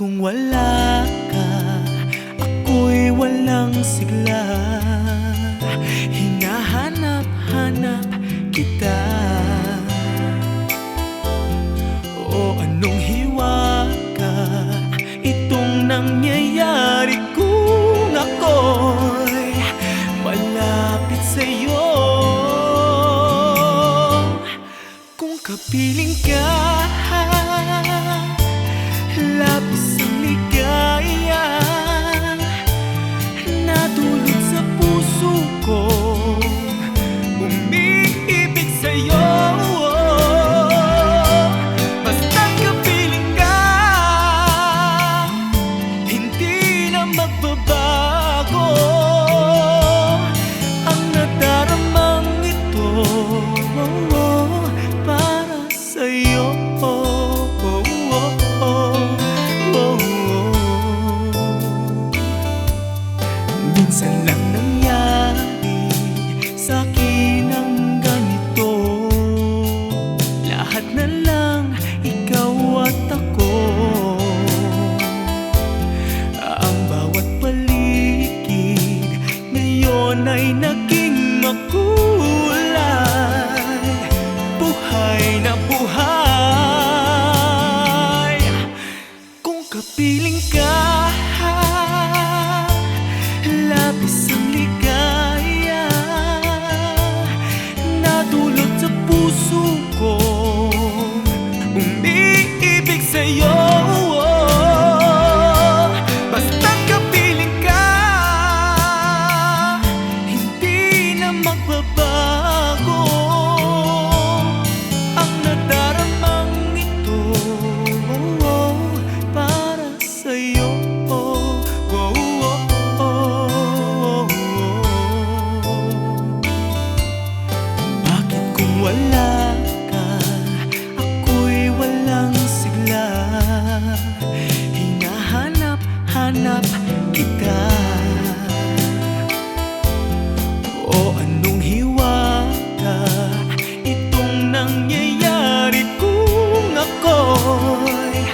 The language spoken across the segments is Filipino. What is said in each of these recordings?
kung wala ka, ako'y walang sigla. Hinahanap-hanap kita. O anong hiwa ka, itong nangyayari kung ako'y malapit sa'yo. Kung kapiling ka, labis ang ligaya nadulot sa puso ko, umiibig sa'yo. Basta't kapiling ka, hindi na magbabago ang nadaramang ito para sa'yo. Minsan lang nangyari sa'kin ang ganito, lahat na lang ikaw at ako. Ang bawat paligid ngayon ay naging makulay, buhay na buhay. Kung kapiling ka, labis ang ligaya nadulot sa puso ko, umiibig sa'yo. Basta't kapiling ka, hindi na magbabago ang nadaramang ito para sa'yo. Wala ka, ako'y walang sigla. Hinahanap-hanap kita. O anong hiwa ka, itong nangyayari kung ako'y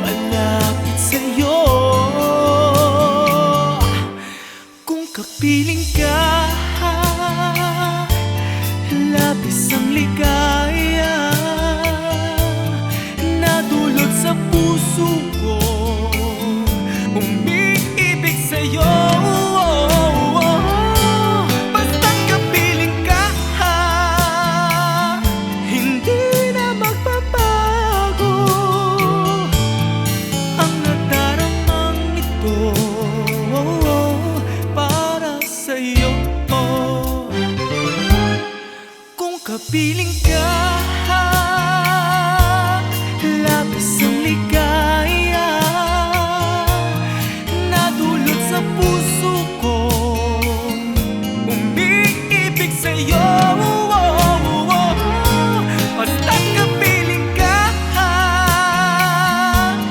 malapit sa'yo. Kung kapiling ka, labis ang ligaya nadulot sa puso ko, umiibig sa'yo. Basta't kapiling ka, hindi na magbabago ang nadaramang ito para sa'yo. Kapiling ka, labis ang ligaya nadulot sa puso ko, umiibig sa'yo. Basta't kapiling ka,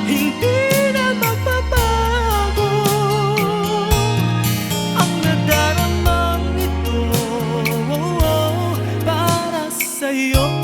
hindi na magbabago ang nadaramang ito para sa'yo.